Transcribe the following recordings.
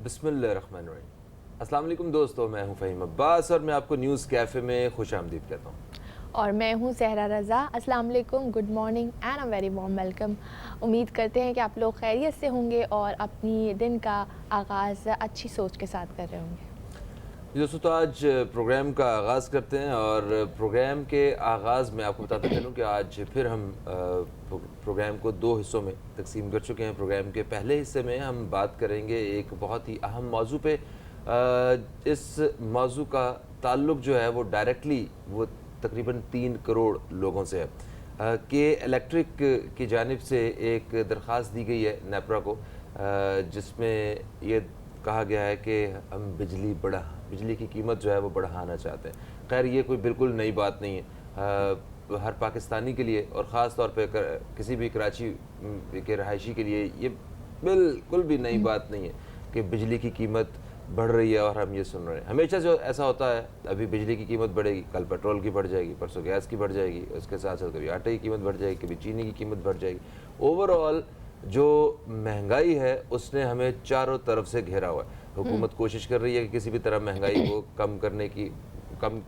बिस्मिल्लाहिर्रहमानिर्रहीम। अस्सलाम वालेकुम दोस्तों, मैं हूं फ़हीम अब्बास और मैं आपको न्यूज़ कैफ़े में खुशामदीद कहता हूं। और मैं हूँ सहरा रज़ा। अस्सलाम वालेकुम, good morning and a very warm welcome. उम्मीद करते हैं कि आप लोग खैरियत से होंगे और अपनी दिन का आगाज़ अच्छी सोच के साथ कर रहे होंगे। जी दोस्तों, तो आज प्रोग्राम का आगाज़ करते हैं और प्रोग्राम के आगाज़ में आपको बताता चलूं कि आज फिर हम प्रोग्राम को दो हिस्सों में तकसीम कर चुके हैं। प्रोग्राम के पहले हिस्से में हम बात करेंगे एक बहुत ही अहम मौजू पे। इस मौजू का ताल्लुक़ जो है वो डायरेक्टली वो तकरीबन 3 करोड़ लोगों से है कि इलेक्ट्रिक की जानिब से एक दरख्वास्त दी गई है नेपरा को, जिसमें ये कहा गया है कि हम बिजली की कीमत जो है वो बढ़ाना चाहते हैं। खैर ये कोई बिल्कुल नई बात नहीं है। हर पाकिस्तानी के लिए और ख़ास तौर पे किसी भी कराची के रहायशी के लिए ये बिल्कुल भी नई बात नहीं है कि बिजली की कीमत बढ़ रही है और हम ये सुन रहे हैं। हमेशा जो ऐसा होता है, अभी बिजली की कीमत बढ़ेगी, कल पेट्रोल की बढ़ जाएगी, परसों गैस की बढ़ जाएगी, उसके साथ साथ कभी आटे की कीमत बढ़ जाएगी, कभी चीनी की कीमत बढ़ जाएगी। ओवरऑल जो महंगाई है उसने हमें चारों तरफ से घेरा हुआ है। हुकूमत कोशिश कर रही है कि किसी भी तरह महंगाई को कम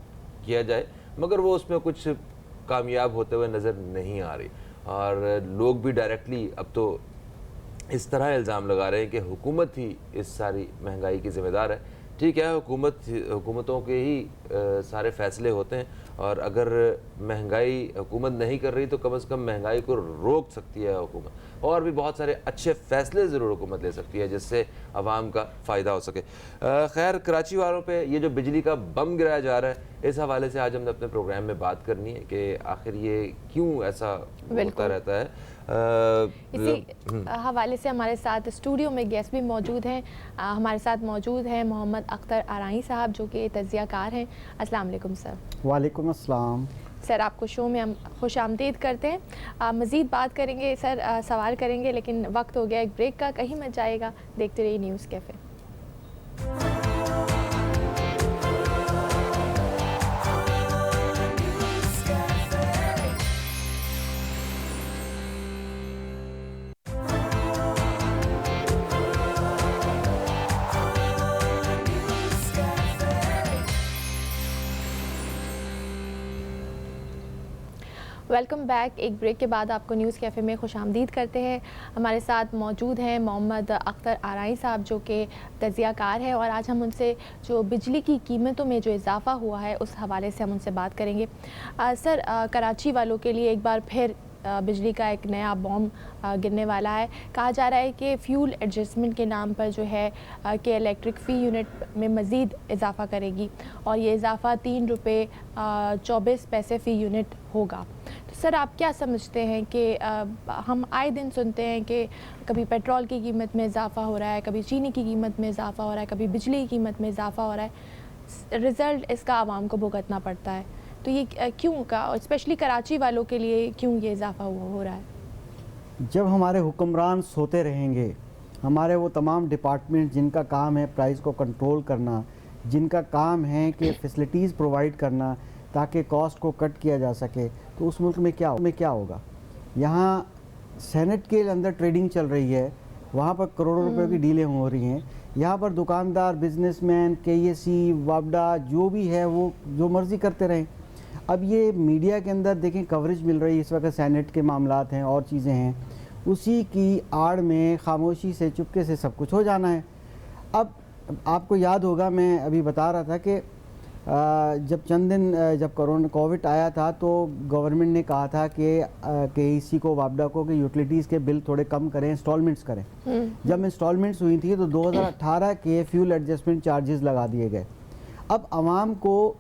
किया जाए, मगर वो उसमें कुछ कामयाब होते हुए नज़र नहीं आ रही। और लोग भी डायरेक्टली अब तो इस तरह इल्ज़ाम लगा रहे हैं कि हुकूमत ही इस सारी महंगाई की ज़िम्मेदार है। ठीक है, हुकूमतों के ही सारे फ़ैसले होते हैं और अगर महंगाई हुकूमत नहीं कर रही तो कम से कम महंगाई को रोक सकती है हुकूमत, और भी बहुत सारे अच्छे फ़ैसले ज़रूर हुकूमत ले सकती है जिससे आवाम का फ़ायदा हो सके। खैर, कराची वालों पे ये जो बिजली का बम गिराया जा रहा है, इस हवाले से आज हमने अपने प्रोग्राम में बात करनी है कि आखिर ये क्यों ऐसा होता रहता है। इसी हवाले से हमारे साथ स्टूडियो में गेस्ट भी मौजूद हैं। हमारे साथ मौजूद हैं मोहम्मद अख्तर आराई साहब, जो कि तज़ियाकार हैं। अस्सलाम वालेकुम सर। वालेकुम अस्सलाम। सर, आपको शो में हम खुश आमदीद करते हैं। मज़ीद बात करेंगे सर, सवाल करेंगे, लेकिन वक्त हो गया एक ब्रेक का। कहीं मत जाएगा, देखते रहिए न्यूज़ कैफ़े। Welcome back. एक ब्रेक के बाद आपको न्यूज़ कैफ़े में खुशामदीद करते हैं। हमारे साथ मौजूद हैं मोहम्मद अख्तर आराई साहब, जो कि तज़ियाकार हैं, और आज हम उनसे जो बिजली की कीमतों में जो इजाफ़ा हुआ है उस हवाले से हम उनसे बात करेंगे। सर, कराची वालों के लिए एक बार फिर बिजली का एक नया बॉम्ब गिरने वाला है। कहा जा रहा है कि फ्यूल एडजस्टमेंट के नाम पर जो है कि इलेक्ट्रिक फ़ी यूनिट में मज़ीद इजाफ़ा करेगी, और ये इजाफ़ा 3 रुपये 24 पैसे फ़ी यूनिट होगा। तो सर, आप क्या समझते हैं कि हम आए दिन सुनते हैं कि कभी पेट्रोल की कीमत में इजाफ़ा हो रहा है, कभी चीनी की कीमत में इजाफ़ा हो रहा है, कभी बिजली की कीमत में इजाफ़ा हो रहा है, रिज़ल्ट इसका आवाम को भुगतना पड़ता है। तो ये क्यों का, और स्पेशली कराची वालों के लिए क्यों ये इजाफ़ा हो रहा है? जब हमारे हुक्मरान सोते रहेंगे, हमारे वो तमाम डिपार्टमेंट जिनका काम है प्राइस को कंट्रोल करना, जिनका काम है कि फैसिलिटीज़ प्रोवाइड करना ताकि कॉस्ट को कट किया जा सके, तो उस मुल्क में क्या होगा। यहाँ सेनेट के अंदर ट्रेडिंग चल रही है, वहाँ पर करोड़ों रुपए की डीलें हो रही हैं। यहाँ पर दुकानदार, बिजनेसमैन, केएसी, वापडा जो भी है वो जो मर्ज़ी करते रहें। अब ये मीडिया के अंदर देखें कवरेज मिल रही है, इस वक्त सेनेट के मामलात हैं और चीज़ें हैं, उसी की आड़ में खामोशी से चुपके से सब कुछ हो जाना है। अब आपको याद होगा, मैं अभी बता रहा था कि जब कोविड आया था तो गवर्नमेंट ने कहा था कि इसी को वापडा को कि यूटिलिटीज़ के बिल थोड़े कम करें, इंस्टॉलमेंट्स करें। जब इंस्टॉलमेंट्स हुई थी तो 2018 के फ्यूल एडजस्टमेंट चार्जेस लगा दिए गए। अब आवाम को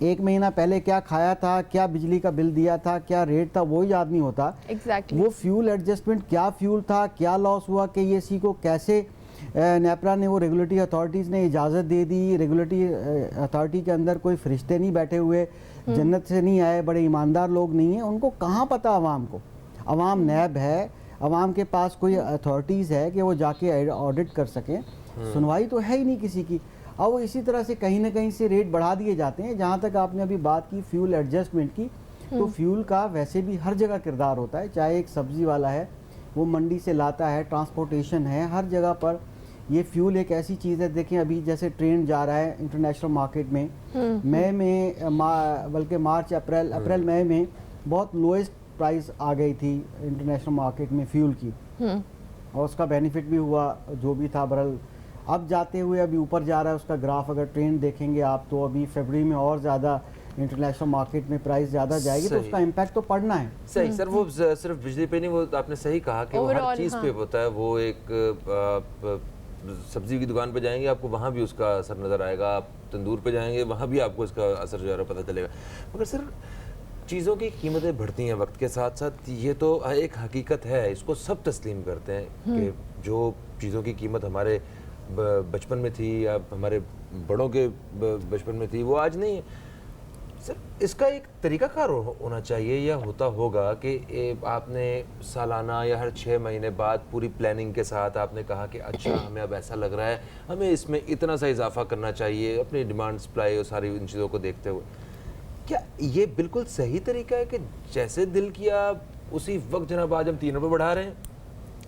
एक महीना पहले क्या खाया था, क्या बिजली का बिल दिया था, क्या रेट था, वो याद नहीं होता। Exactly. वो फ्यूल एडजस्टमेंट क्या फ्यूल था, क्या लॉस हुआ, केएसी को कैसे नेपरा ने, वो रेगुलेटरी अथॉरिटीज़ ने इजाज़त दे दी। रेगुलेटरी अथॉरिटी के अंदर कोई फरिश्ते नहीं बैठे हुए, जन्नत से नहीं आए, बड़े ईमानदार लोग नहीं हैं। उनको कहाँ पता आवाम को, आवाम नैब है, आवाम के पास कोई अथॉरिटीज़ है कि वो जाके ऑडिट कर सकें। सुनवाई तो है ही नहीं किसी की। और वो इसी तरह से कहीं ना कहीं से रेट बढ़ा दिए जाते हैं। जहाँ तक आपने अभी बात की फ्यूल एडजस्टमेंट की, तो फ्यूल का वैसे भी हर जगह किरदार होता है। चाहे एक सब्ज़ी वाला है, वो मंडी से लाता है, ट्रांसपोर्टेशन है, हर जगह पर ये फ्यूल एक ऐसी चीज़ है, देखें अभी जैसे ट्रेंड जा रहा है इंटरनेशनल मार्केट में, मई में बल्कि मार्च अप्रैल मई में बहुत लोएस्ट प्राइस आ गई थी इंटरनेशनल मार्केट में फ्यूल की, और उसका बेनिफिट भी हुआ जो भी था। बहरहाल अब जाते हुए अभी ऊपर जा रहा है उसका ग्राफ, अगर ट्रेंड देखेंगे आप तो अभी फरवरी में और ज़्यादा इंटरनेशनल मार्केट में प्राइस ज़्यादा जाएगी, तो उसका इम्पैक्ट तो पड़ना है। सही सर, वो सिर्फ बिजली पे नहीं, वो आपने सही कहा कि वो हर चीज़ पे होता है। वो एक सब्जी की दुकान पे जाएंगे आपको वहाँ भी उसका असर नज़र आएगा, आप तंदूर पे जाएंगे वहाँ भी आपको इसका असर जो है पता चलेगा। मगर सर चीज़ों की कीमतें बढ़ती हैं वक्त के साथ साथ, ये तो एक हकीकत है, इसको सब तस्लीम करते हैं कि जो चीज़ों की कीमत हमारे बचपन में थी या हमारे बड़ों के बचपन में थी वो आज नहीं है। सर इसका एक तरीकाकार होना चाहिए या होता होगा कि आपने सालाना या हर 6 महीने बाद पूरी प्लानिंग के साथ आपने कहा कि अच्छा हमें अब ऐसा लग रहा है हमें इसमें इतना सा इजाफा करना चाहिए अपनी डिमांड सप्लाई और सारी इन चीज़ों को देखते हुए। क्या ये बिल्कुल सही तरीका है कि जैसे दिल किया उसी वक्त जनाब आज हम 3 रुपये बढ़ा रहे हैं,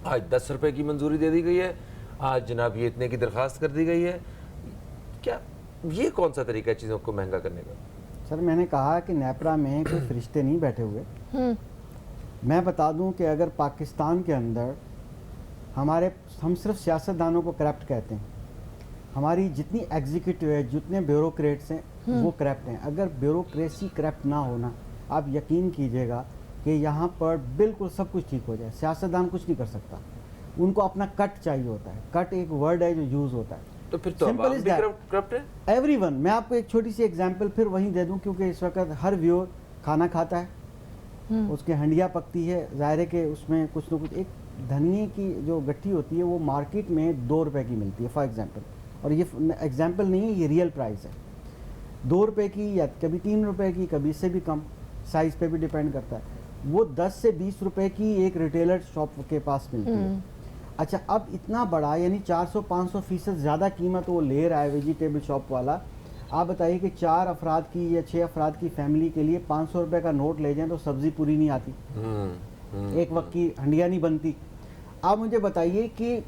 आज 10 रुपये की मंजूरी दे दी गई है, आज जनाब ये इतने की दरख्वास्त कर दी गई है? क्या ये कौन सा तरीका है चीज़ों को महंगा करने का? सर मैंने कहा कि नेपरा में कोई फरिश्ते नहीं बैठे हुए। मैं बता दूं कि अगर पाकिस्तान के अंदर हम सिर्फ सियासतदानों को करप्ट कहते हैं, हमारी जितनी एग्जीक्यूटिव है जितने ब्यूरोक्रेट्स हैं वो करप्ट हैं। अगर ब्यूरोक्रेसी करप्ट ना होना, आप यकीन कीजिएगा कि यहाँ पर बिल्कुल सब कुछ ठीक हो जाए। सियासतदान कुछ नहीं कर सकता, उनको अपना कट चाहिए होता है। कट एक वर्ड है जो यूज़ होता है, तो फिर तो करप्ट है एवरीवन। मैं आपको एक छोटी सी एग्जांपल फिर वहीं दे दूं, क्योंकि इस वक्त हर व्यूअर खाना खाता है, उसके हंडिया पकती है, ज़ाहिर है कि उसमें कुछ ना कुछ, एक धनिए की जो गट्ठी होती है वो मार्केट में 2 रुपए की मिलती है फॉर एग्जांपल, और ये एग्जांपल नहीं है, ये रियल प्राइस है। 2 रुपए की या कभी 3 रुपए की, कभी इससे भी कम, साइज़ पे भी डिपेंड करता है। वो 10 से 20 रुपए की एक रिटेलर शॉप के पास मिलती है। अच्छा, अब इतना बड़ा यानी 400-500% ज़्यादा कीमत वो ले रहा है वेजिटेबल शॉप वाला। आप बताइए कि 4 अफराद की या 6 अफराद की फैमिली के लिए 500 रुपये का नोट ले जाएं तो सब्ज़ी पूरी नहीं आती, एक वक्त की हंडिया नहीं बनती। आप मुझे बताइए कि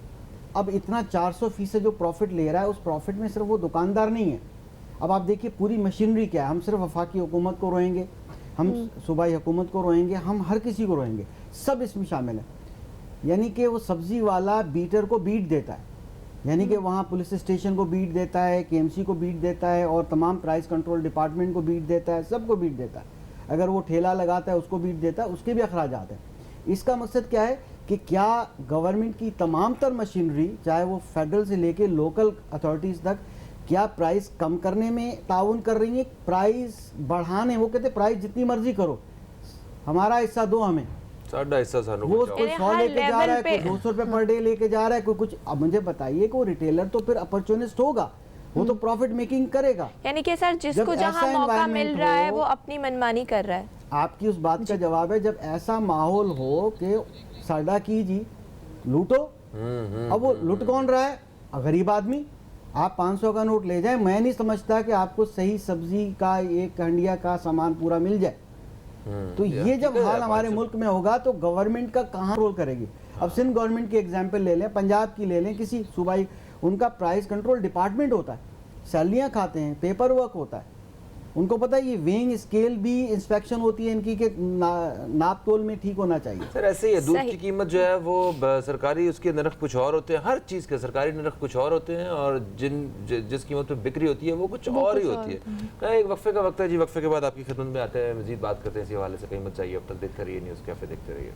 अब इतना 400% जो प्रॉफिट ले रहा है, उस प्रॉफिट में सिर्फ वो दुकानदार नहीं है। अब आप देखिए पूरी मशीनरी क्या है, हम सिर्फ वफाकी हुकूमत को रोएंगे, हम सूबाई हुकूमत को रोएंगे, हम हर किसी को रोएंगे, सब इसमें शामिल है। यानी कि वो सब्ज़ी वाला बीटर को बीट देता है, यानी कि वहाँ पुलिस स्टेशन को बीट देता है, केएमसी को बीट देता है, और तमाम प्राइस कंट्रोल डिपार्टमेंट को बीट देता है, सबको बीट देता है। अगर वो ठेला लगाता है उसको बीट देता है, उसके भी अखराजात हैं। इसका मकसद क्या है कि क्या गवर्नमेंट की तमाम तर मशीनरी, चाहे वो फेडरल से लेके लोकल अथॉरिटीज़ तक, क्या प्राइस कम करने में ताउन कर रही है, प्राइस बढ़ाने? वो कहते प्राइस जितनी मर्जी करो, हमारा हिस्सा दो हमें, साढ़ा हिस्सा सानू वो बचाओ। कोई 100 लेके जा रहा है, कोई 200 रुपये पर डे लेके जा रहा है, कोई कुछ। अब मुझे बताइए कि वो रिटेलर तो फिर अपॉर्चुनिस्ट होगा, वो तो प्रॉफिट मेकिंग करेगा। यानी कि सर जिसको जहां मौका मिल रहा है वो अपनी मनमानी कर रहा है। आपकी उस बात का जवाब है, जब ऐसा माहौल हो कि साडा की जी लूटो। अब वो लूट कौन रहा है? गरीब आदमी। आप 500 का नोट ले जाए, मैं नहीं समझता कि आपको सही सब्जी का एक हंडिया का सामान पूरा मिल जाए। तो ये जब हाल हमारे मुल्क में होगा तो गवर्नमेंट का कहाँ रोल करेगी? अब सिंध गवर्नमेंट की एग्जांपल ले लें, पंजाब की ले लें, किसी सूबाई, उनका प्राइस कंट्रोल डिपार्टमेंट होता है, सैलरियाँ खाते हैं, पेपर वर्क होता है, उनको पता है ये वेइंग स्केल भी इंस्पेक्शन होती है इनकी कि नाप तोल में ठीक होना चाहिए। सर ऐसे ही है, दूध की कीमत जो है वो सरकारी उसके नरख कुछ और होते हैं, हर चीज़ के सरकारी नरख कुछ और होते हैं, और जिस कीमत पे बिक्री होती है वो कुछ और ही होती है। एक वक्फे का वक्त है जी, वक्फे के बाद आपकी खिदमत में आते हैं, मजीद बात करते हैं इसी हवाले से। कहीं मत चाहिए, अब तक देखते रहिए न्यूज़ कैफे, देखते रहिए।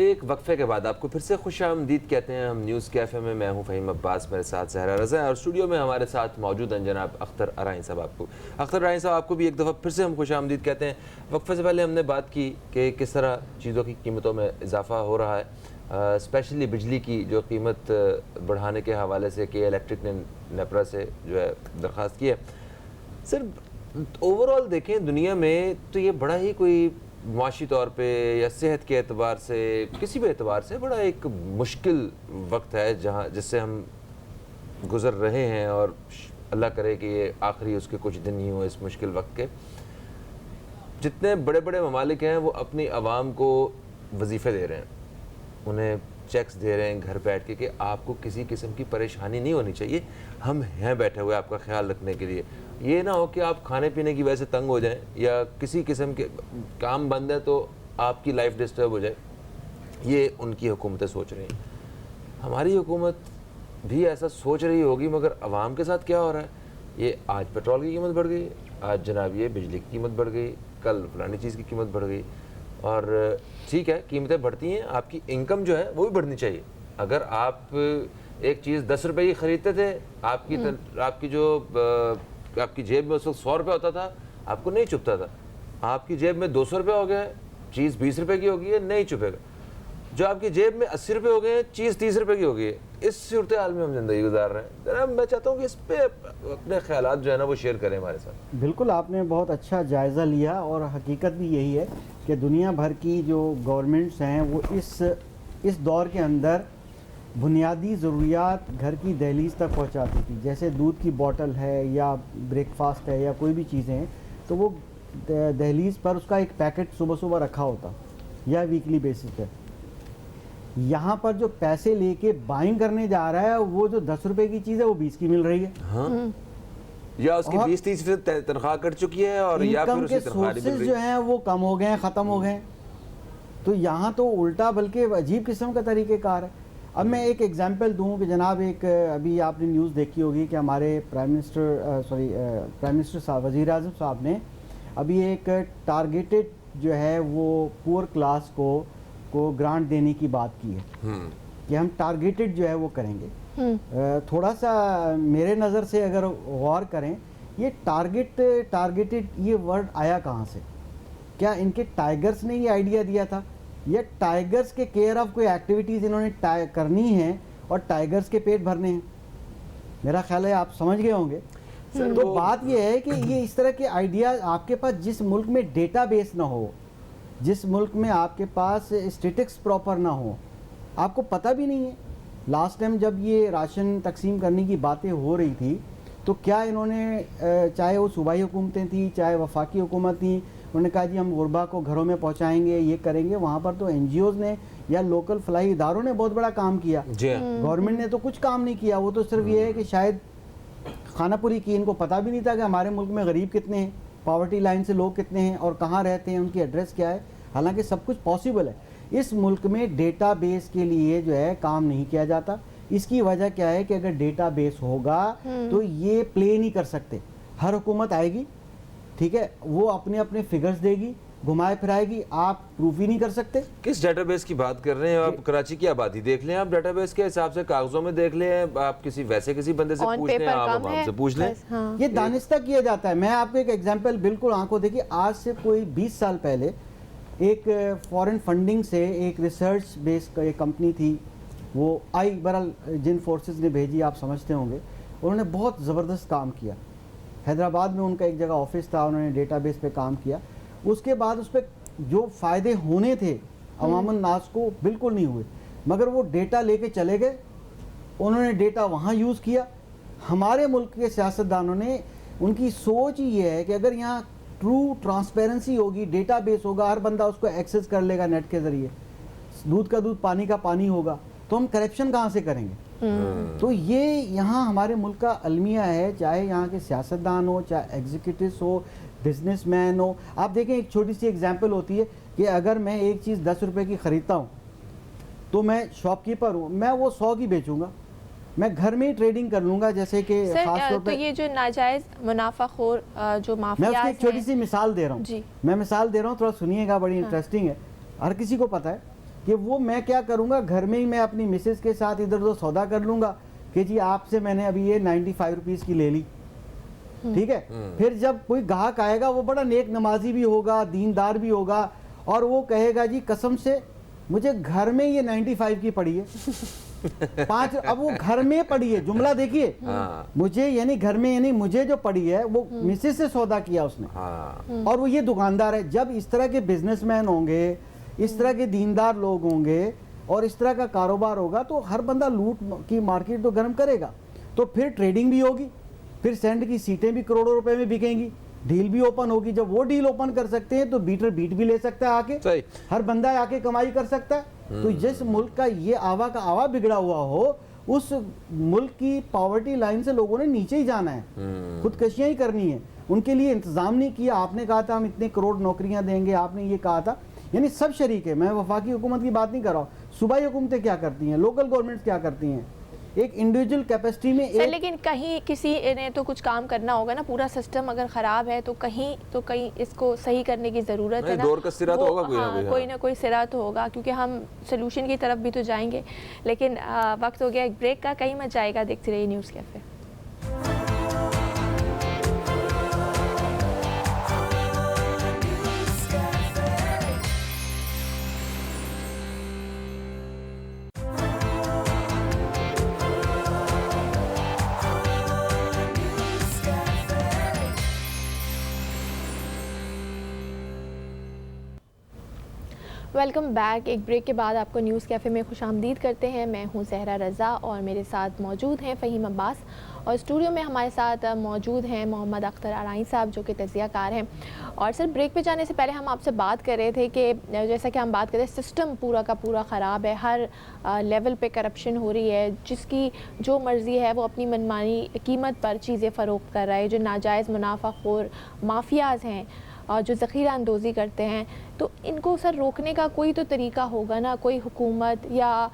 एक वक्फे के बाद आपको फिर से खुशामदीद कहते हैं हम न्यूज़ कैफ़े में। मैं हूं फ़हीम अब्बास, मेरे साथ सहरा रज़ा है, और स्टूडियो में हमारे साथ मौजूद हैं जनाब अख्तर अराई साहब। अख्तर अराई साहब, आपको भी एक दफ़ा फिर से हम खुशामदीद कहते हैं। वक्फे से पहले हमने बात की कि किस तरह चीज़ों की कीमतों में इजाफा हो रहा है, स्पेशली बिजली की जो कीमत बढ़ाने के हवाले से के इलेक्ट्रिक ने नेपरा से जो है दरख्वास्त की है। सर ओवरऑल देखें दुनिया में तो ये बड़ा ही कोई माशी तौर पे या सेहत के एतबार से, किसी भी एतबार से बड़ा एक मुश्किल वक्त है जहाँ जिससे हम गुज़र रहे हैं, और अल्लाह करे कि ये आखिरी उसके कुछ दिन ही हो इस मुश्किल वक्त के। जितने बड़े बड़े ममालिक हैं वो अपनी आवाम को वजीफ़े दे रहे हैं, उन्हें चेक्स दे रहे हैं घर बैठ के कि आपको किसी किस्म की परेशानी नहीं होनी चाहिए, हम हैं बैठे हुए आपका ख्याल रखने के लिए। ये ना हो कि आप खाने पीने की वजह से तंग हो जाएं या किसी किस्म के काम बंद है तो आपकी लाइफ डिस्टर्ब हो जाए। ये उनकी हुकूमतें सोच रही हैं। हमारी हुकूमत भी ऐसा सोच रही होगी, मगर आवाम के साथ क्या हो रहा है? ये आज पेट्रोल की कीमत बढ़ गई, आज जनाब ये बिजली की कीमत बढ़ गई, कल फलानी चीज़ की कीमत बढ़ गई। और ठीक है, कीमतें बढ़ती हैं, आपकी इनकम जो है वो भी बढ़नी चाहिए। अगर आप एक चीज़ 10 रुपए की ख़रीदते थे, आपकी जेब में उस वक्त 100 रुपये होता था, आपको नहीं चुभता था। आपकी जेब में 200 रुपये हो गया, चीज़ 20 रुपये की हो गई है, नहीं चुभेगा। जो आपकी जेब में 80 रुपये हो गए हैं, चीज़ 30 रुपये की हो गई है। इस सूरत हाल में हम ज़िंदगी गुजार रहे हैं। जनाब मैं चाहता हूँ कि इस पर अपने ख्यालात जो है ना वो शेयर करें हमारे साथ। बिल्कुल, आपने बहुत अच्छा जायज़ा लिया, और हकीकत भी यही है कि दुनिया भर की जो गवर्नमेंट्स हैं वो इस दौर के अंदर बुनियादी ज़रूरियात घर की दहलीज तक पहुंचाती थी। जैसे दूध की बोतल है या ब्रेकफास्ट है या कोई भी चीज़ें हैं, तो वो दहलीज पर उसका एक पैकेट सुबह सुबह रखा होता या वीकली बेसिस पे। यहाँ पर जो पैसे लेके बाइंग करने जा रहा है, वो जो 10 रुपए की चीज़ है वो 20 की मिल रही है। हाँ। या उसकी 20-30% तनख्वाह कट चुकी है, और या फिर उसकी तनख्वाह नहीं मिल रही। जो हैं वो कम हो गए हैं, ख़त्म हो गए हैं। तो यहाँ तो उल्टा बल्कि अजीब किस्म का तरीक़ेकार है। अब मैं एक एग्जांपल दूं कि जनाब एक अभी आपने न्यूज़ देखी होगी कि हमारे प्राइम मिनिस्टर साहब, वज़ीर आज़म साहब ने अभी एक टारगेटेड जो है वो पुअर क्लास को ग्रांट देने की बात की है कि हम टारगेटेड जो है वो करेंगे। थोड़ा सा मेरे नज़र से अगर गौर करें, ये टारगेटेड ये वर्ड आया कहाँ से? क्या इनके टाइगर्स ने ये आइडिया दिया था, या टाइगर्स के केयर ऑफ कोई एक्टिविटीज़ इन्होंने करनी है और टाइगर्स के पेट भरने हैं? मेरा ख्याल है आप समझ गए होंगे। तो बात ये है कि ये इस तरह के आइडिया आपके पास, जिस मुल्क में डेटाबेस ना हो, जिस मुल्क में आपके पास स्टेटिक्स प्रॉपर ना हो, आपको पता भी नहीं है। लास्ट टाइम जब ये राशन तकसीम करने की बातें हो रही थी, तो क्या इन्होंने, चाहे वो सूबाई हुकूमतें थी चाहे वफाकी हुकूमत थी, उन्होंने कहा जी हम गुरबा को घरों में पहुंचाएंगे, ये करेंगे। वहाँ पर तो NGOs ने या लोकल फलाई इदारों ने बहुत बड़ा काम किया, गवर्नमेंट ने तो कुछ काम नहीं किया। वो तो सिर्फ ये है कि शायद खानापुरी की, इनको पता भी नहीं था कि हमारे मुल्क में गरीब कितने हैं, पॉवर्टी लाइन से लोग कितने हैं और कहाँ रहते हैं, उनकी एड्रेस क्या है। हालांकि सब कुछ पॉसिबल है। इस मुल्क में डेटाबेस के लिए जो है काम नहीं किया जाता। इसकी वजह क्या है कि अगर डेटाबेस होगा तो ये प्ले नहीं कर सकते। हर हुकूमत आएगी, ठीक है, वो अपने अपने फिगर्स देगी, घुमाए फिराएगी, आप प्रूफ ही नहीं कर सकते। किस डेटाबेस की बात कर रहे हैं आप? कराची की आबादी देख लें आप, डेटाबेस के हिसाब से कागजों में देख लें, आप किसी बंदे से पूछ लें, आप से पूछ लें। हाँ। ये दानिस्ता किया जाता है। मैं आपको एक एग्जांपल बिल्कुल आंखों देखिए, आज से कोई 20 साल पहले एक फॉरेन फंडिंग से एक रिसर्च बेस्ड एक कंपनी थी, वो आई बहरहाल जिन फोर्सेस ने भेजी, आप समझते होंगे। उन्होंने बहुत ज़बरदस्त काम किया। हैदराबाद में उनका एक जगह ऑफिस था, उन्होंने डेटाबेस पे काम किया। उसके बाद उस पर जो फ़ायदे होने थे अवामन नास को बिल्कुल नहीं हुए, मगर वो डेटा लेके चले गए, उन्होंने डेटा वहाँ यूज़ किया। हमारे मुल्क के सियासतदानों ने, उनकी सोच ही ये है कि अगर यहाँ ट्रू ट्रांसपेरेंसी होगी, डेटाबेस होगा, हर बंदा उसको एक्सेस कर लेगा नेट के ज़रिए, दूध का दूध पानी का पानी होगा, तो हम करप्शन कहाँ से करेंगे? तो ये यहाँ हमारे मुल्क का अलमिया है, चाहे यहाँ के सियासतदान हो, चाहे एग्जीक्यूटिव्स हो, बिजनेसमैन हो। आप देखें, एक छोटी सी एग्जांपल होती है कि अगर मैं एक चीज़ 10 रुपए की ख़रीदता हूँ, तो मैं शॉपकीपर हूँ, मैं वो 100 की बेचूंगा, मैं घर में ही ट्रेडिंग कर लूँगा। जैसे कि खास तौर तो ये जो नाजायज़ मुनाफाखोर जो माफिया, मैं उसकी एक छोटी सी मिसाल दे रहा हूँ, मैं मिसाल दे रहा हूँ, थोड़ा सुनिएगा, बड़ी इंटरेस्टिंग है। हर किसी को पता है कि वो मैं क्या करूँगा, घर में ही मैं अपनी मिसेस के साथ इधर उधर सौदा कर लूँगा कि जी आपसे मैंने अभी ये 95 रुपीज़ की ले ली, ठीक है। फिर जब कोई ग्राहक आएगा, वो बड़ा नेक नमाजी भी होगा, दीनदार भी होगा, और वो कहेगा जी कसम से मुझे घर में ये 95 की पड़ी है, 5, अब वो घर में पड़ी है, जुमला देखिए, मुझे यानी घर में, यानी मुझे जो पड़ी है वो मिसेस से सौदा किया उसने, और वो ये दुकानदार है। जब इस तरह के बिजनेसमैन होंगे, इस तरह के दीनदार लोग होंगे और इस तरह का कारोबार होगा तो हर बंदा लूट की मार्केट तो गर्म करेगा, तो फिर ट्रेडिंग भी होगी, फिर सैंड की सीटें भी करोड़ों रुपए में बिकेंगी, डील भी ओपन होगी। जब वो डील ओपन कर सकते हैं तो बीटर बीट भी ले सकता है आके, हर बंदा आके कमाई कर सकता है। तो जिस मुल्क का ये आवा का आवा बिगड़ा हुआ हो, उस मुल्क की पॉवर्टी लाइन से लोगों ने नीचे ही जाना है, खुदकशियां ही करनी है, उनके लिए इंतजाम नहीं किया। आपने कहा था हम इतने करोड़ नौकरियां देंगे, आपने ये कहा था, यानी सब शरीक है। मैं वफाकी हुकूमत की बात नहीं कर रहा हूँ, सूबाई हुकूमतें क्या करती हैं, लोकल गवर्नमेंट्स क्या करती हैं, एक इंडिविजुअल कैपेसिटी में सर, लेकिन कहीं किसी ने तो कुछ काम करना होगा ना। पूरा सिस्टम अगर ख़राब है तो कहीं इसको सही करने की ज़रूरत है ना। दौर का सिरा तो होगा कोई ना कोई सिरा तो होगा, क्योंकि हम सोल्यूशन की तरफ भी तो जाएंगे। लेकिन वक्त हो गया एक ब्रेक का, कहीं मत जाएगा, देखते रहिए न्यूज़ कैफे। Welcome back. एक ब्रेक के बाद आपको न्यूज़ कैफ़े में खुशामदीद करते हैं। मैं हूं ज़हरा रज़ा और मेरे साथ मौजूद हैं फ़हीम अब्बास, और स्टूडियो में हमारे साथ मौजूद हैं मोहम्मद अख्तर आराई साहब, जो कि तज़कियाकार हैं। और सर, ब्रेक पे जाने से पहले हम आपसे बात कर रहे थे कि जैसा कि हम बात कर रहे हैं, सिस्टम पूरा का पूरा ख़राब है, हर लेवल पे करप्शन हो रही है, जिसकी जो मर्ज़ी है वो अपनी मनमानी कीमत पर चीज़ें फ़रोख्त कर रहा है, जो नाजायज़ मुनाफाखोर माफियाज़ हैं और जो ज़ख़ीरा अंदोज़ी करते हैं। तो इनको सर रोकने का कोई तो तरीका होगा ना, कोई हुकूमत या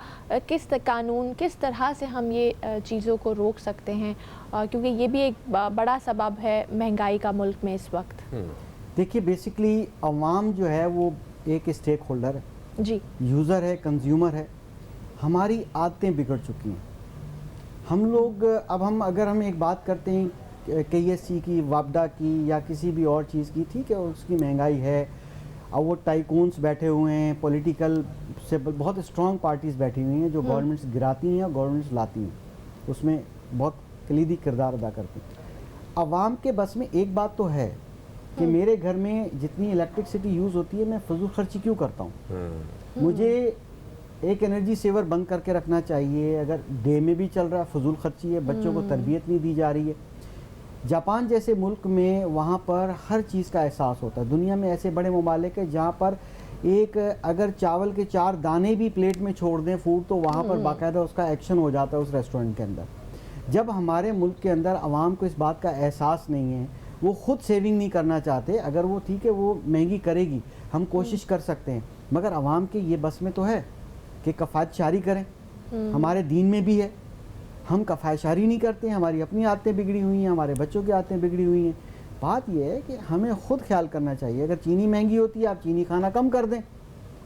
कानून, किस तरह से हम ये चीज़ों को रोक सकते हैं, क्योंकि ये भी एक बड़ा सबब है महंगाई का मुल्क में इस वक्त। देखिए, बेसिकली अवाम जो है वो एक स्टेक होल्डर है जी, यूज़र है, कंज्यूमर है। हमारी आदतें बिगड़ चुकी हैं। हम लोग अब अगर हम एक बात करते हैं KSC की, वापडा की या किसी भी और चीज़ की, ठीक है, उसकी महंगाई है, और वो टाइकून्स बैठे हुए हैं, पॉलिटिकल से बहुत स्ट्रॉन्ग पार्टीज़ बैठी हुई हैं जो गवर्नमेंट्स गिराती हैं और गवर्नमेंट्स लाती हैं, उसमें बहुत कलीदी किरदार अदा करती हैं। आवाम के बस में एक बात तो है कि मेरे घर में जितनी इलेक्ट्रिसिटी यूज़ होती है, मैं फजूल खर्ची क्यों करता हूँ। मुझे एक एनर्जी सेवर बंद करके रखना चाहिए। अगर डे में भी चल रहा है, फजूल खर्ची है, बच्चों को तरबियत नहीं दी जा रही है। जापान जैसे मुल्क में वहाँ पर हर चीज़ का एहसास होता है। दुनिया में ऐसे बड़े ममालिक है जहाँ पर एक अगर चावल के 4 दाने भी प्लेट में छोड़ दें फूड, तो वहाँ पर बाकायदा उसका एक्शन हो जाता है उस रेस्टोरेंट के अंदर। जब हमारे मुल्क के अंदर आवाम को इस बात का एहसास नहीं है, वो ख़ुद सेविंग नहीं करना चाहते। अगर वो ठीक है, वो महंगी करेगी, हम कोशिश कर सकते हैं, मगर आवाम के ये बस में तो है कि कफ़ायत शारी करें। हमारे दीन में भी है, हम कफ़ायशारी नहीं करते हैं, हमारी अपनी आदतें बिगड़ी हुई हैं, हमारे बच्चों की आदतें बिगड़ी हुई हैं। बात यह है कि हमें ख़ुद ख्याल करना चाहिए। अगर चीनी महंगी होती है, आप चीनी खाना कम कर दें,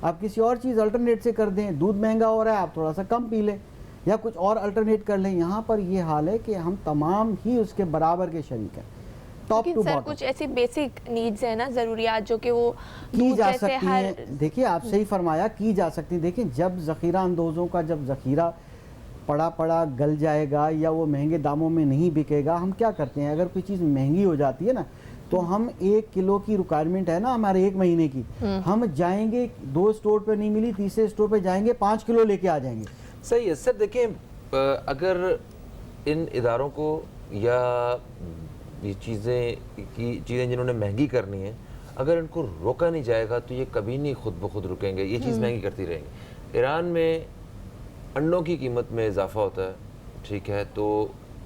आप किसी और चीज़ अल्टरनेट से कर दें। दूध महंगा हो रहा है, आप थोड़ा सा कम पी लें या कुछ और अल्टरनेट कर लें। यहाँ पर ये हाल है कि हम तमाम ही उसके बराबर के शरीक हैं, टॉप टू बॉटम। कुछ ऐसी बेसिक नीड्स है ना, ज़रूरियात, जो कि वो की जा सकती हैं। देखिए, आप सही फरमाया, की जा सकती है। देखिए, जब ज़ख़ीरा अंदोज़ों का जब ज़ख़ीरा पड़ा गल जाएगा या वो महंगे दामों में नहीं बिकेगा, हम क्या करते हैं, अगर कोई चीज़ महंगी हो जाती है ना, तो हम 1 किलो की रिक्वायरमेंट है ना हमारे 1 महीने की, हम जाएंगे 2 स्टोर पे नहीं मिली, तीसरे स्टोर पे जाएंगे 5 किलो लेके आ जाएंगे। सही है सर। देखिए, अगर इन इदारों को या ये चीज़ें जिन्होंने महंगी करनी है, अगर इनको रोका नहीं जाएगा तो ये कभी नहीं खुद ब खुद रुकेंगे, ये चीज़ महंगी करती रहेंगी। ईरान में अंडों की कीमत में इजाफा होता है, ठीक है, तो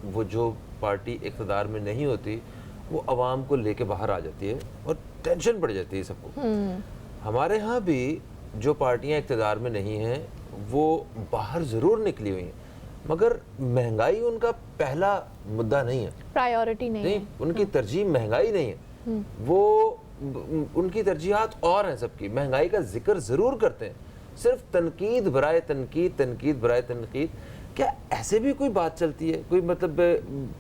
वो जो पार्टी इक़्तिदार में नहीं होती वो आवाम को लेके बाहर आ जाती है और टेंशन पड़ जाती है सबको। हमारे यहाँ भी जो पार्टियाँ इक़्तिदार में नहीं हैं वो बाहर ज़रूर निकली हुई हैं, मगर महंगाई उनका पहला मुद्दा नहीं है, प्रायोरिटी नहीं है। उनकी तरजीह महंगाई नहीं है, वो उनकी तरजीहात और हैं सबकी। महंगाई का जिक्र ज़रूर करते हैं, सिर्फ तनकीद बराए तनकीद, तनकीद बराए तनकीद। क्या ऐसे भी कोई बात चलती है? कोई मतलब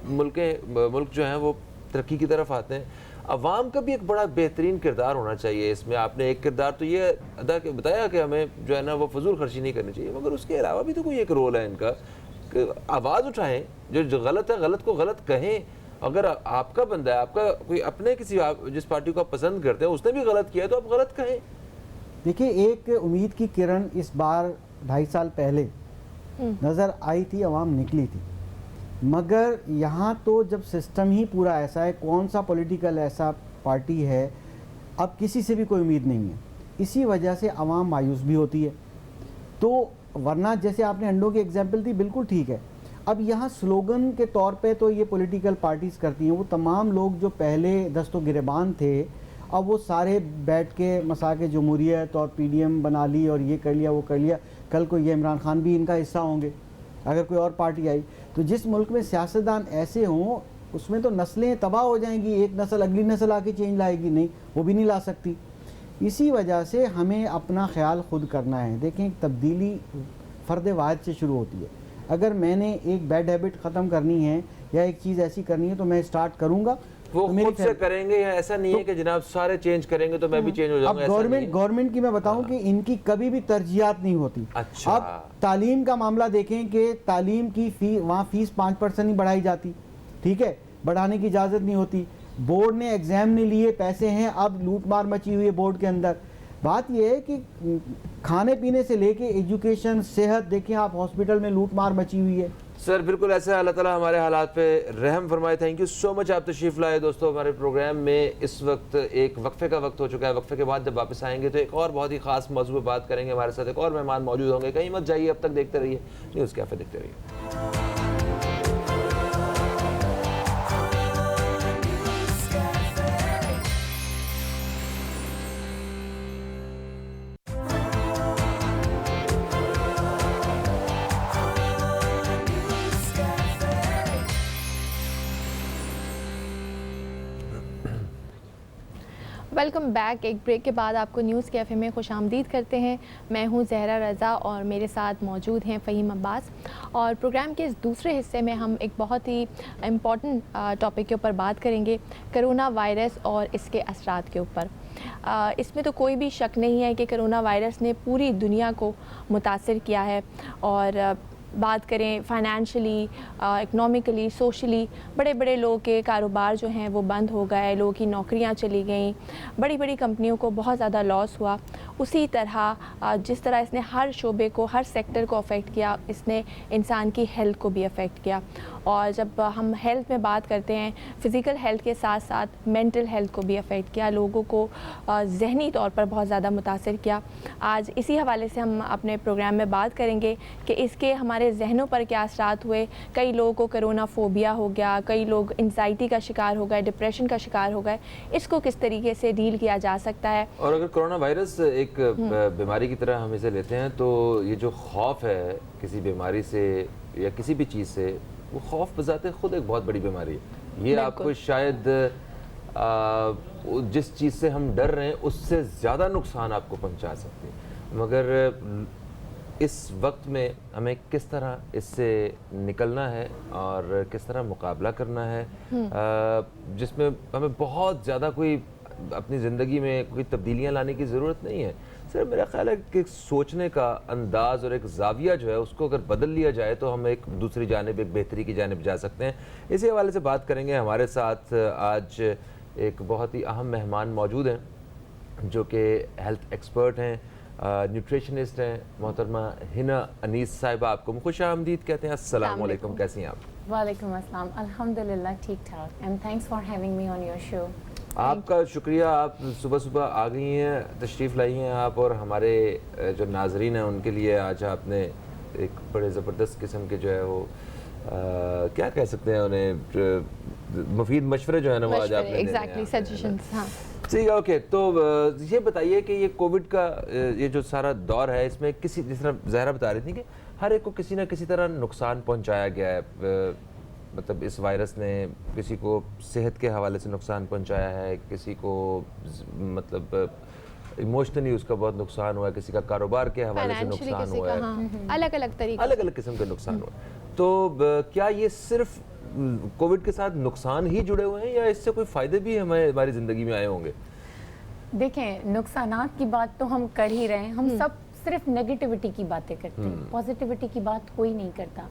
मुल्क जो हैं वो तरक्की की तरफ आते हैं, अवाम का भी एक बड़ा बेहतरीन किरदार होना चाहिए इसमें। आपने एक किरदार तो ये बताया कि हमें जो है ना वो फजूल खर्ची नहीं करनी चाहिए, मगर उसके अलावा भी तो कोई एक रोल है इनका कि आवाज़ उठाएं, जो गलत है गलत को गलत कहें। अगर आपका बंदा है, आपका कोई अपने किसी जिस पार्टी को आप पसंद करते हैं उसने भी गलत किया है तो आप गलत कहें। देखिए, एक उम्मीद की किरण इस बार 2.5 साल पहले नज़र आई थी, आवाम निकली थी, मगर यहाँ तो जब सिस्टम ही पूरा ऐसा है, कौन सा पॉलिटिकल ऐसा पार्टी है, अब किसी से भी कोई उम्मीद नहीं है। इसी वजह से आवाम मायूस भी होती है। तो वरना जैसे आपने अंडों की एग्जांपल दी, बिल्कुल ठीक है। अब यहाँ स्लोगन के तौर पे तो ये पॉलिटिकल पार्टीज़ करती हैं, वो तमाम लोग जो पहले दस्तो गिरेबान थे, अब वो सारे बैठ के मसाके जमहूरियत और पीडीएम बना ली और ये कर लिया वो कर लिया। कल को ये इमरान खान भी इनका हिस्सा होंगे अगर कोई और पार्टी आई। तो जिस मुल्क में सियासतदान ऐसे हों उसमें तो नस्लें तबाह हो जाएंगी, एक नस्ल अगली नस्ल आके चेंज लाएगी, नहीं वो भी नहीं ला सकती। इसी वजह से हमें अपना ख्याल खुद करना है। देखें, तब्दीली फ़र्द वाहिद से शुरू होती है। अगर मैंने एक बैड हैबिट ख़त्म करनी है या एक चीज़ ऐसी करनी है तो मैं स्टार्ट करूँगा। वो तो खुद से करेंगे या ऐसा नहीं है कि जनाब सारे चेंज करेंगे तो मैं भी चेंज हो जाऊंगा? अब गवर्नमेंट की मैं बताऊं कि इनकी कभी भी तरजीहात नहीं होती। अच्छा। अब तालीम का मामला देखें कि तालीम की वहाँ फीस 5% ही बढ़ाई जाती, ठीक है, बढ़ाने की इजाज़त नहीं होती। बोर्ड ने एग्ज़ाम ने लिए, पैसे हैं, अब लूट मार मची हुई है बोर्ड के अंदर। बात यह है कि खाने पीने से लेके एजुकेशन, सेहत, देखें आप हॉस्पिटल में लूट मार मची हुई है। सर बिल्कुल ऐसा है। अल्लाह ताला हमारे हालात पे रहम फरमाए। थैंक यू सो मच, आप तशरीफ़ लाए दोस्तों हमारे प्रोग्राम में। इस वक्त एक वक्फे का वक्त हो चुका है। वक्फे के बाद जब वापस आएंगे तो एक और बहुत ही खास मौजूद पर बात करेंगे। हमारे साथ एक और मेहमान मौजूद होंगे। कहीं मत जाइए, अब तक देखते रहिए न्यूज़ कैफ़े, देखते रहिए। Welcome back. एक ब्रेक के बाद आपको न्यूज़ कैफ़े में खुशामदीद करते हैं। मैं हूं ज़हरा रज़ा और मेरे साथ मौजूद हैं फ़हीम अब्बास। और प्रोग्राम के इस दूसरे हिस्से में हम एक बहुत ही इम्पॉर्टेंट टॉपिक के ऊपर बात करेंगे, कोरोना वायरस और इसके असरात के ऊपर। इसमें तो कोई भी शक नहीं है कि कोरोना वायरस ने पूरी दुनिया को मुतासिर किया है। और बात करें फाइनेंशियली, इकनॉमिकली, सोशली, बड़े बड़े लोगों के कारोबार जो हैं वो बंद हो गए, लोगों की नौकरियां चली गईं, बड़ी बड़ी कंपनियों को बहुत ज़्यादा लॉस हुआ। उसी तरह जिस तरह इसने हर शोबे को, हर सेक्टर को अफेक्ट किया, इसने इंसान की हेल्थ को भी अफेक्ट किया। और जब हम हेल्थ में बात करते हैं, फ़िज़िकल हेल्थ के साथ साथ मेंटल हेल्थ को भी अफेक्ट किया, लोगों को ज़हनी तौर पर बहुत ज़्यादा मुतासिर किया। आज इसी हवाले से हम अपने प्रोग्राम में बात करेंगे कि इसके हमारे जहनों पर क्या असरात हुए। कई लोगों को कोरोना फोबिया हो गया, कई लोग एंजाइटी का शिकार हो गए, डिप्रेशन का शिकार हो गए। इसको किस तरीके से डील किया जा सकता है? और अगर कोरोना वायरस एक बीमारी की तरह हम इसे लेते हैं तो ये जो खौफ है किसी बीमारी से या किसी भी चीज़ से, वो खौफ बजाते खुद एक बहुत बड़ी बीमारी है। ये आपको शायद जिस चीज़ से हम डर रहे हैं उससे ज़्यादा नुकसान आपको पहुंचा सकती है। मगर इस वक्त में हमें किस तरह इससे निकलना है और किस तरह मुकाबला करना है, जिसमें हमें बहुत ज़्यादा कोई अपनी ज़िंदगी में कोई तब्दीलियाँ लाने की ज़रूरत नहीं है। सिर्फ मेरा ख्याल है कि सोचने का अंदाज़ और एक जाविया जो है उसको अगर बदल लिया जाए तो हम एक दूसरी जानिब, एक बेहतरी की जानिब जा सकते हैं। इसी हवाले से बात करेंगे। हमारे साथ आज एक बहुत ही अहम मेहमान मौजूद हैं जो कि हेल्थ एक्सपर्ट हैं, न्यूट्रिशनिस्ट हैं, मोहतरमा हिना अनीस साहिबा। आपको खुश आमदीद कहते हैं। अस्सलाम वालेकुम, कैसी हैं आप? वालेकुम अस्सलाम, अल्हम्दुलिल्लाह ठीक ठाक, and thanks for having me on your show. आपका शुक्रिया, आप सुबह सुबह आ गई हैं, तशरीफ़ लाई हैं आप, और हमारे जो नाजरीन हैं उनके लिए आज आपने एक बड़े ज़बरदस्त किस्म के जो है वो क्या कह सकते हैं उन्हें, मुफीद मशवरे जो है ना वो आज आपने एग्जैक्टली सजेशंस। हाँ ठीक है, ओके। तो ये बताइए कि ये कोविड का ये जो सारा दौर है, इसमें किसी, जिस तरह ज़हरा बता रही थी कि हर एक को किसी न किसी तरह नुकसान पहुंचाया गया है। मतलब इस वायरस ने किसी को सेहत के हवाले से नुकसान पहुंचाया है, किसी को मतलब इमोशनली उसका बहुत नुकसान हुआ है, किसी का कारोबार के हवाले से नुकसान हुआ है, अलग अलग तरीके, अलग अलग किस्म के नुकसान हुआ। तो क्या ये सिर्फ कोविड के साथ नुकसान ही जुड़े हुए हैं या इससे कोई फ़ायदे भी हमें हमारी ज़िंदगी में आए होंगे? देखें, नुकसानात की बात तो हम कर ही रहे हैं। हम सब सिर्फ नेगेटिविटी की बातें करते हैं, पॉजिटिविटी की बात कोई नहीं करता।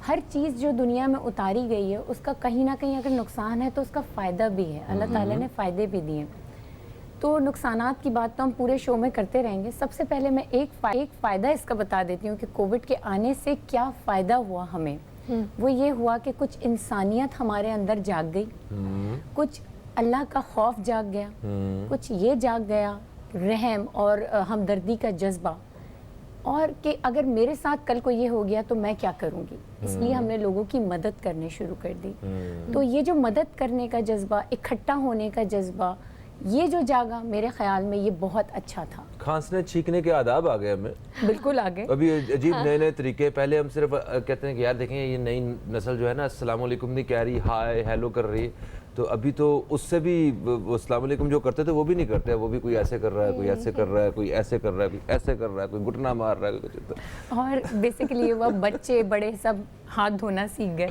हर चीज़ जो दुनिया में उतारी गई है उसका कहीं ना कहीं अगर नुकसान है तो उसका फ़ायदा भी है। अल्लाह ताला ने फ़ायदे भी दिए। तो नुकसानात की बात तो हम पूरे शो में करते रहेंगे। सबसे पहले मैं एक फ़ायदा इसका बता देती हूँ कि कोविड के आने से क्या फ़ायदा हुआ हमें। वो ये हुआ कि कुछ इंसानियत हमारे अंदर जाग गई, कुछ अल्लाह का खौफ जाग गया, कुछ ये जाग गया रहम और हमदर्दी का जज्बा, और कि अगर मेरे साथ कल को ये हो गया तो मैं क्या करूँगी। इसलिए हमने लोगों की मदद करनी शुरू कर दी। तो ये जो मदद करने का जज्बा, इकट्ठा होने का जज्बा, ये जो जागा, मेरे ख्याल में ये बहुत अच्छा था। खांसने छींकने के आदाब आ गए हमें, बिल्कुल आ गए। अभी अजीब नए नए तरीके। पहले हम सिर्फ कहते हैं कि यार देखें ये नई नस्ल जो है ना अस्सलाम वालेकुम नहीं कह रही, हाय हेलो कर रही है। तो अभी तो उससे भी अस्सलाम वालेकुम जो करते थे वो भी नहीं करते, वो भी कोई ऐसे कर रहा है, कोई ऐसे कर रहा है, कोई ऐसे कर रहा है, कोई ऐसे कर रहा है, कोई घुटना मार रहा है, कोई कुछ। और बेसिकली वो बच्चे बड़े सब हाथ धोना सीख गए।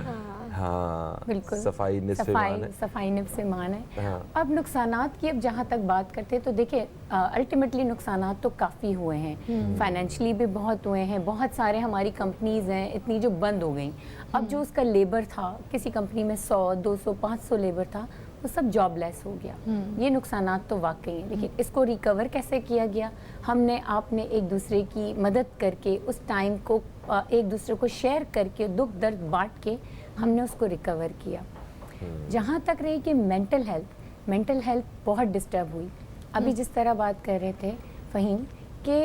हाँ बिल्कुल, सफाई निस्फ़े ईमान है। सफाई निस्फ़े ईमान है। हाँ। अब नुकसानात की अब जहाँ तक बात करते हैं तो देखिए अल्टीमेटली नुकसानात तो काफ़ी हुए हैं, फाइनेंशियली भी बहुत हुए हैं। बहुत सारे हमारी कंपनीज हैं इतनी जो बंद हो गई। अब जो उसका लेबर था, किसी कंपनी में 100, 200, 500 लेबर था, वो सब जॉबलेस हो गया। ये नुकसानात तो वाकई हैं। लेकिन इसको रिकवर कैसे किया गया? हमने आपने एक दूसरे की मदद करके, उस टाइम को एक दूसरे को शेयर करके, दुख दर्द बांट के हमने उसको रिकवर किया। जहाँ तक रही कि मेंटल हेल्थ बहुत डिस्टर्ब हुई। अभी जिस तरह बात कर रहे थे फ़हीम कि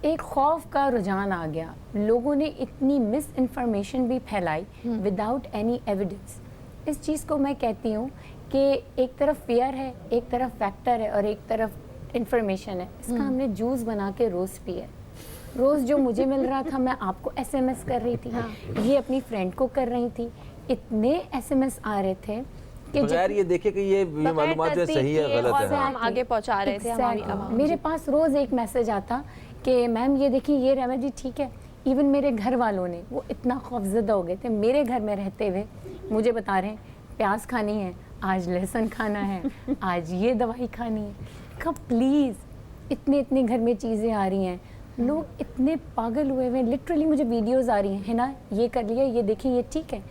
एक खौफ का रुझान आ गया, लोगों ने इतनी मिस इन्फॉर्मेशन भी फैलाई विदाउट एनी एविडेंस। इस चीज़ को मैं कहती हूँ कि एक तरफ फेयर है, एक तरफ फैक्टर है और एक तरफ इंफॉर्मेशन है। इसका हमने जूस बना के रोज़ पिया। रोज़ जो मुझे मिल रहा था मैं आपको SMS कर रही थी, ये अपनी फ्रेंड को कर रही थी। इतने SMS आ रहे थे कि बगैर ये देखे कि ये मालूमात जो है सही है गलत है। और हम आगे पहुंचा रहे थे हमारी आवाम। मेरे पास रोज़ एक मैसेज आता कि मैम ये देखिए ये रेमेडी ठीक है। इवन मेरे घर वालों ने, वो इतना खौफजदा हो गए थे मेरे घर में रहते हुए, मुझे बता रहे हैं प्याज खानी है, आज लहसुन खाना है, आज ये दवाई खानी है। कब प्लीज़, इतने घर में चीज़ें आ रही हैं, लोग इतने पागल हुए हुए। लिटरली मुझे वीडियोस आ रही हैं, है ना, ये कर लिया, ये देखिए ये ठीक है।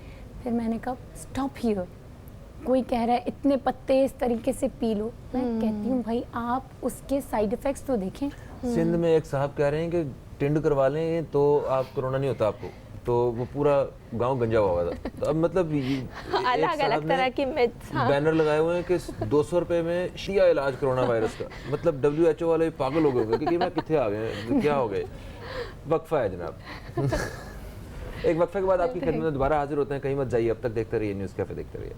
फिर मैंने कहा स्टॉप हियर। कोई कह रहा है इतने पत्ते इस तरीके से पी लो। मैं कहती हूँ भाई आप उसके साइड इफ़ेक्ट्स तो देखें। सिंध में एक साहब कह रहे हैं कि टिंड करवा लें तो आप कोरोना नहीं होता आपको, तो वो पूरा गांव गंजा हुआ था। तो अब मतलब अलग अलग तरह की मिथ्स। बैनर लगाए हुए हैं कि 200 रुपए में शिया इलाज कोरोना वायरस का। मतलब WHO वाले पागल हो गए होंगे कि मैं कितने आ गए, क्या हो गए। वक्फा है जनाब। एक वक्फे के बाद आपकी खिदमत में दोबारा हाजिर होते हैं। कहीं मत जाइए, अब तक देखते रहिए न्यूज़ कैफे, देखते रहिए।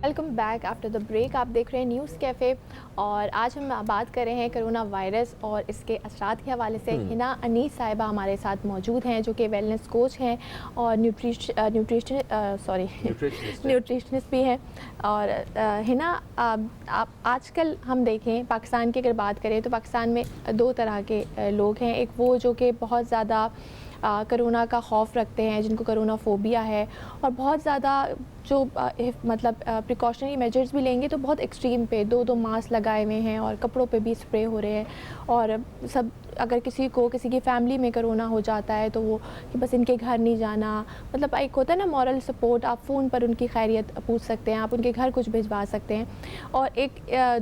Welcome back after the break. आप देख रहे हैं न्यूज़ कैफ़े और आज हम बात कर रहे हैं कोरोना वायरस और इसके असरात के हवाले से। हिना अनीस साहिबा हमारे साथ मौजूद हैं जो कि वेलनेस कोच हैं और न्यूट्रिशनिस्ट भी हैं। और हिना, आप आजकल हम देखें पाकिस्तान की अगर बात करें तो पाकिस्तान में दो तरह के लोग हैं। एक वो जो कि बहुत ज़्यादा कोरोना का खौफ रखते हैं, जिनको कोरोना फोबिया है, और बहुत ज़्यादा जो मतलब प्रिकॉशनरी मेजर्स भी लेंगे तो बहुत एक्सट्रीम पे, दो मास्क लगाए हुए हैं और कपड़ों पे भी स्प्रे हो रहे हैं। और सब अगर किसी की फैमिली में कोरोना हो जाता है तो वो कि बस इनके घर नहीं जाना, मतलब एक होता है ना मॉरल सपोर्ट, आप फ़ोन पर उनकी खैरियत पूछ सकते हैं, आप उनके घर कुछ भिजवा सकते हैं। और एक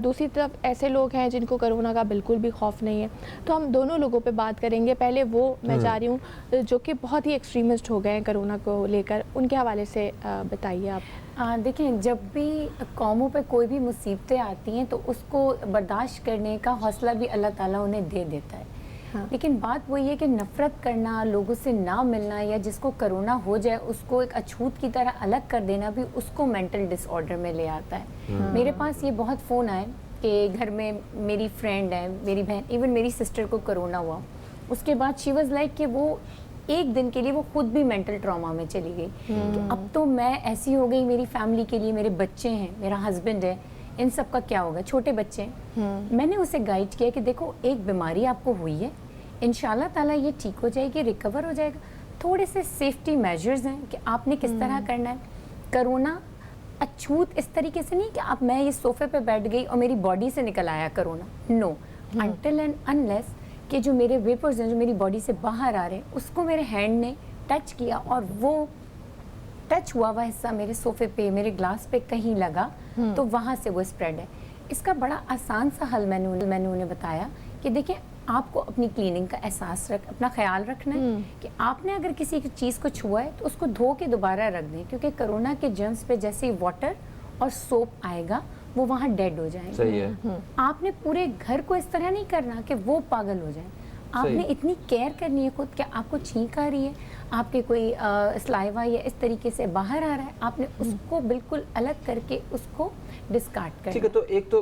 दूसरी तरफ ऐसे लोग हैं जिनको कोरोना का बिल्कुल भी खौफ नहीं है। तो हम दोनों लोगों पे बात करेंगे। पहले वो मैं जा रही हूँ जो कि बहुत ही एक्सट्रीमिस्ट हो गए हैं कोरोना को लेकर, उनके हवाले से बताइए आप। देखें, जब भी कौमों पे कोई भी मुसीबतें आती हैं तो उसको बर्दाश्त करने का हौसला भी अल्लाह ताला उन्हें दे देता है। हाँ। लेकिन बात वही है कि नफ़रत करना, लोगों से ना मिलना, या जिसको कोरोना हो जाए उसको एक अछूत की तरह अलग कर देना भी उसको मेंटल डिसऑर्डर में ले आता है। मेरे पास ये बहुत फ़ोन आए कि घर में मेरी फ्रेंड है, मेरी बहन, इवन मेरी सिस्टर को कोरोना हुआ उसके बाद शी वाज लाइक कि वो एक दिन के लिए वो खुद भी मेंटल ट्रॉमा में चली गई कि अब तो मैं ऐसी हो गई, मेरी फैमिली के लिए, मेरे बच्चे हैं, मेरा हस्बैंड है, इन सब का क्या होगा, छोटे बच्चे हैं। मैंने उसे गाइड किया कि देखो एक बीमारी आपको हुई है, इंशाल्लाह ताला ये ठीक हो जाएगी, रिकवर हो जाएगा। थोड़े से सेफ्टी मेजर्स हैं कि आपने किस तरह करना है। कोरोना अछूत इस तरीके से नहीं कि अब मैं ये सोफे पे बैठ गई और मेरी बॉडी से निकल आया corona, no, until and unless कि जो मेरे वेपर्स हैं जो मेरी बॉडी से बाहर आ रहे हैं उसको मेरे हैंड ने टच किया और वो टच हुआ हुआ हिस्सा मेरे सोफे पे, मेरे ग्लास पे कहीं लगा तो वहाँ से वो स्प्रेड है। इसका बड़ा आसान सा हल मैंने उन्हें बताया कि देखिए आपको अपनी क्लीनिंग का एहसास अपना ख्याल रखना है कि आपने अगर किसी चीज़ को छुआ है तो उसको धो के दोबारा रख दें, क्योंकि कोरोना के जर्म्स पे जैसे ही वाटर और सोप आएगा वो वहाँ डेड हो जाएंगे। सही है। आपने पूरे घर को इस तरह नहीं करना कि वो पागल हो जाए। आपने इतनी केयर करनी है खुद कि आपको छींक आ रही है, आपके कोई स्लाइवा या इस तरीके से बाहर आ रहा है, आपने उसको बिल्कुल अलग करके उसको डिस्कार्ड करना। ठीक है, तो एक तो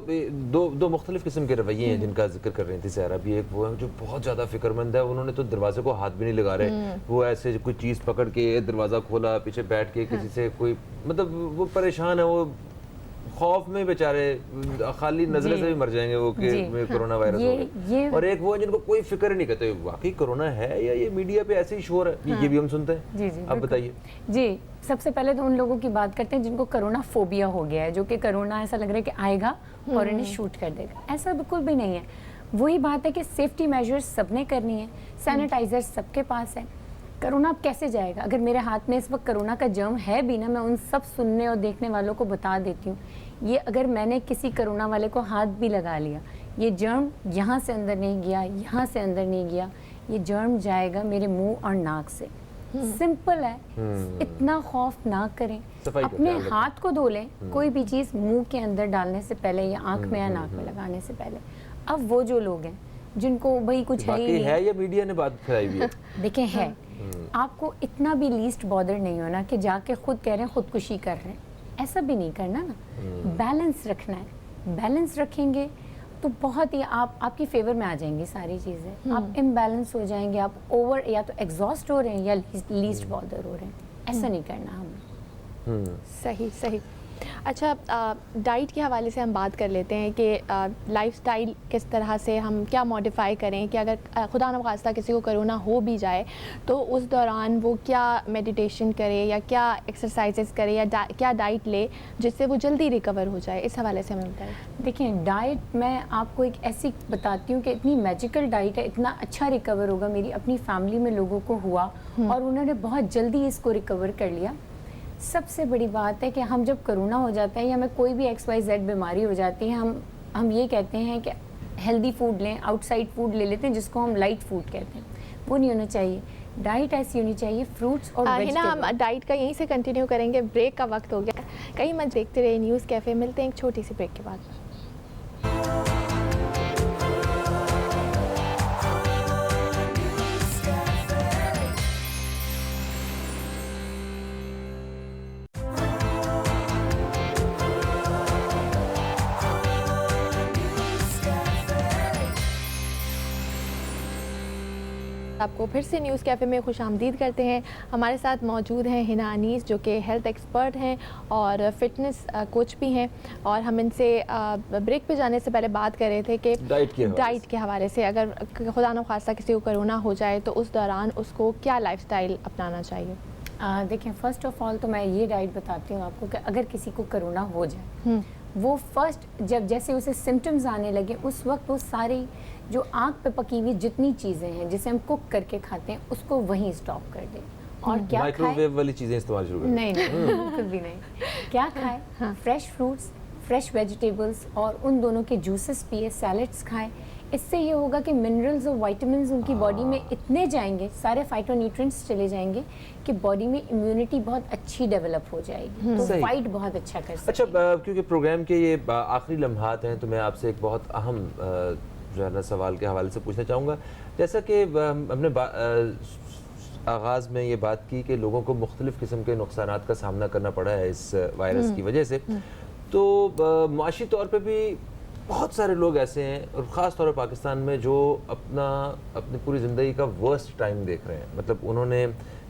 दो मुख्तलिफ किस्म के रवैये हैं जिनका जिक्र कर रही थी सहरा भी। एक वो है जो बहुत ज़्यादा फिक्रमंद है, उन्होंने तो दरवाजे को हाथ भी नहीं लगा रहे, वो ऐसे कोई चीज़ पकड़ के दरवाज़ा खोला, पीछे बैठ के किसी से कोई मतलब वो परेशान है, वो खौफ में बेचारे खाली नजर से भी मर जाएंगे वो कि कोरोना वायरस हो गया। और एक वो है जिनको कोई फिक्र नहीं करते वाकई कोरोना है या ये मीडिया पे ऐसे ही शोर है, ये भी हम सुनते हैं। जी जी, अब बताइए जी। सबसे पहले तो उन लोगों की बात करते हैं जिनको कोरोना फोबिया हो गया है, जो कि कोरोना ऐसा लग रहा है कि आएगा और इन्हें शूट कर देगा। ऐसा बिल्कुल भी नहीं है। वही बात है कि सेफ्टी मेजर्स सबने करनी है, सैनिटाइजर सबके पास है। कोरोना अब कैसे जाएगा? अगर मेरे हाथ में इस वक्त कोरोना का जर्म है भी ना, मैं उन सब सुनने और देखने वालों को बता देती हूँ, ये अगर मैंने किसी कोरोना वाले को हाथ भी लगा लिया, ये जर्म यहाँ से अंदर नहीं गया, यहाँ से अंदर नहीं गया, ये जर्म जाएगा मेरे मुंह और नाक से। सिंपल है, इतना खौफ ना करें, अपने हाथ को धो लें कोई भी चीज़ मुंह के अंदर डालने से पहले या आँख में या नाक में लगाने से पहले। अब वो जो लोग हैं जिनको भाई कुछ है ही नहीं है या मीडिया ने बात फैलाई हुई है, देखें है, आपको इतना भी लीस्ट बॉदर नहीं होना कि जाके खुद कह रहे हैं खुदकुशी कर रहे हैं, ऐसा भी नहीं करना ना। बैलेंस रखना है, बैलेंस रखेंगे तो बहुत ही आपकी फेवर में आ जाएंगी सारी चीज़ें। आप इम्बैलेंस हो जाएंगे, आप ओवर या तो एग्जॉस्ट हो रहे हैं या लीस्ट बॉदर हो रहे हैं, ऐसा नहीं करना हमें। सही सही। अच्छा, डाइट के हवाले से हम बात कर लेते हैं कि लाइफस्टाइल किस तरह से हम क्या मॉडिफाई करें कि अगर खुदा न खास्ता किसी को कोरोना हो भी जाए तो उस दौरान वो क्या मेडिटेशन करे या क्या एक्सरसाइजेस करे या क्या डाइट ले जिससे वो जल्दी रिकवर हो जाए, इस हवाले से हमें बताएं। देखिए डाइट मैं आपको एक ऐसी बताती हूँ कि इतनी मैजिकल डाइट है, इतना अच्छा रिकवर होगा। मेरी अपनी फैमिली में लोगों को हुआ और उन्होंने बहुत जल्दी इसको रिकवर कर लिया। सबसे बड़ी बात है कि हम जब कोरोना हो जाता है या हमें कोई भी XYZ बीमारी हो जाती है, हम ये कहते हैं कि हेल्दी फूड लें, आउटसाइड फूड ले लेते हैं जिसको हम लाइट फूड कहते हैं, वो नहीं होना चाहिए। डाइट ऐसी होनी चाहिए फ्रूट्स और हिना, हम डाइट का यहीं से कंटिन्यू करेंगे, ब्रेक का वक्त हो गया। कहीं मत देखते रहे न्यूज़ कैफ़े, मिलते हैं एक छोटी सी ब्रेक के बाद। आपको फिर से न्यूज़ कैफ़े में खुशामदीद करते हैं। हमारे साथ मौजूद हैं हिना अनीस जो कि हेल्थ एक्सपर्ट हैं और फिटनेस कोच भी हैं, और हम इनसे ब्रेक पे जाने से पहले बात कर रहे थे कि डाइट के हवाले से अगर खुदा न खास्ता किसी को कोरोना हो जाए तो उस दौरान उसको क्या लाइफस्टाइल अपनाना चाहिए। देखिए फर्स्ट ऑफ ऑल तो मैं ये डाइट बताती हूँ आपको कि अगर किसी को कोरोना हो जाए वो फर्स्ट जब जैसे उसे सिम्टम्स आने लगे उस वक्त वो सारी जो आग पे पकी हुई जितनी चीज़ें हैं जिसे हम कुक करके खाते हैं उसको वहीं स्टॉप कर दें। और क्या माइक्रोवेव वाली चीज़ें इस्तेमाल शुरू करें? नहीं बिल्कुल भी नहीं। क्या खाएं? फ्रेश फ्रूट्स, फ्रेश वेजिटेबल्स और उन दोनों के जूसेस पिए, सैलड्स खाएं। इससे ये होगा कि मिनरल्स और विटामिन्स उनकी बॉडी में इतने जाएंगे, सारे फाइटोन्यूट्रिएंट्स चले जाएंगे कि बॉडी में इम्यूनिटी बहुत अच्छी डेवलप हो जाएगी, तो फाइट बहुत अच्छा कर सकते। अच्छा, क्योंकि प्रोग्राम के ये आखिरी लम्हात हैं तो मैं आपसे एक बहुत अहम जो है ना सवाल के हवाले से पूछना चाहूँगा। जैसा कि हमने आगाज़ में ये बात की कि लोगों को मुख्तलिफ़ किस्म के नुकसानात का सामना करना पड़ा है इस वायरस की वजह से, तो मुआशी तौर पे भी बहुत सारे लोग ऐसे हैं और ख़ास तौर पर पाकिस्तान में जो अपनी पूरी ज़िंदगी का वर्स्ट टाइम देख रहे हैं, मतलब उन्होंने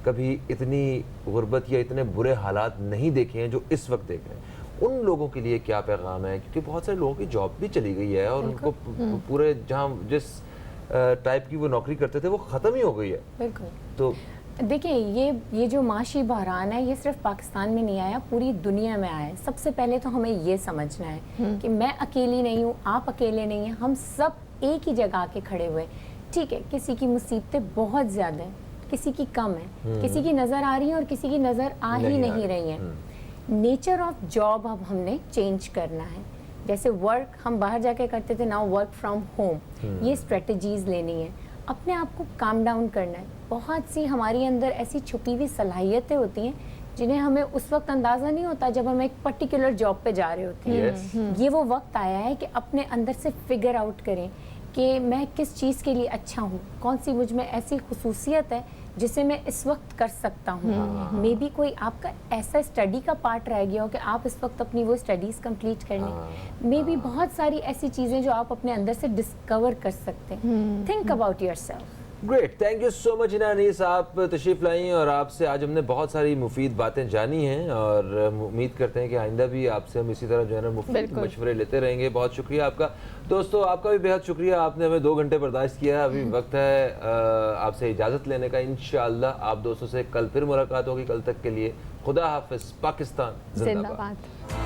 कभी इतनी गुर्बत या इतने बुरे हालात नहीं देखे हैं जो इस वक्त देख रहे हैं। उन लोगों के लिए क्या पैगाम है, क्योंकि बहुत सारे लोगों की जॉब भी चली गई है और उनको पूरे जहाँ जिस टाइप की वो नौकरी करते थे वो ख़त्म ही हो गई है। बिल्कुल। तो देखिए ये जो माशी बहरान है ये सिर्फ पाकिस्तान में नहीं आया, पूरी दुनिया में आया है। सबसे पहले तो हमें ये समझना है कि मैं अकेली नहीं हूँ, आप अकेले नहीं हैं, हम सब एक ही जगह आके खड़े हुए। ठीक है, किसी की मुसीबतें बहुत ज़्यादा हैं, किसी की कम है, किसी की नज़र आ रही है और किसी की नज़र आ ही नहीं रही है। नेचर ऑफ जॉब अब हमने चेंज करना है। जैसे वर्क हम बाहर जाके करते थे, नाउ वर्क फ्रॉम होम। ये स्ट्रेटजीज लेनी है, अपने आप को काम डाउन करना है। बहुत सी हमारी अंदर ऐसी छुपी हुई सलाहियतें होती हैं जिन्हें हमें उस वक्त अंदाज़ा नहीं होता जब हम एक पर्टिकुलर जॉब पे जा रहे होते हैं। ये वो वक्त आया है कि अपने अंदर से फिगर आउट करें कि मैं किस चीज़ के लिए अच्छा हूँ, कौन सी मुझ में ऐसी खुसूसियत है जिसे मैं इस वक्त कर सकता हूँ। मे बी कोई आपका ऐसा स्टडी का पार्ट रह गया हो कि आप इस वक्त अपनी वो स्टडीज़ कंप्लीट कर लें। मे बी बहुत सारी ऐसी चीज़ें जो आप अपने अंदर से डिस्कवर कर सकते हैं। Think about yourself. Great, thank you so much Hina Anees, आप तशरीफ़ लाई और आपसे आज हमने बहुत सारी मुफीद बातें जानी हैं और उम्मीद करते हैं कि आइंदा भी आपसे हम इसी तरह जो है ना मुफीद मशवरे लेते रहेंगे। बहुत शुक्रिया आपका। दोस्तों आपका भी बेहद शुक्रिया, आपने हमें 2 घंटे बर्दाश्त किया। अभी वक्त है आपसे इजाज़त लेने का। इंशाअल्लाह आप दोस्तों से कल फिर मुलाकात होगी। कल तक के लिए खुदा हाफिज़। पाकिस्तान जिंदाबाद।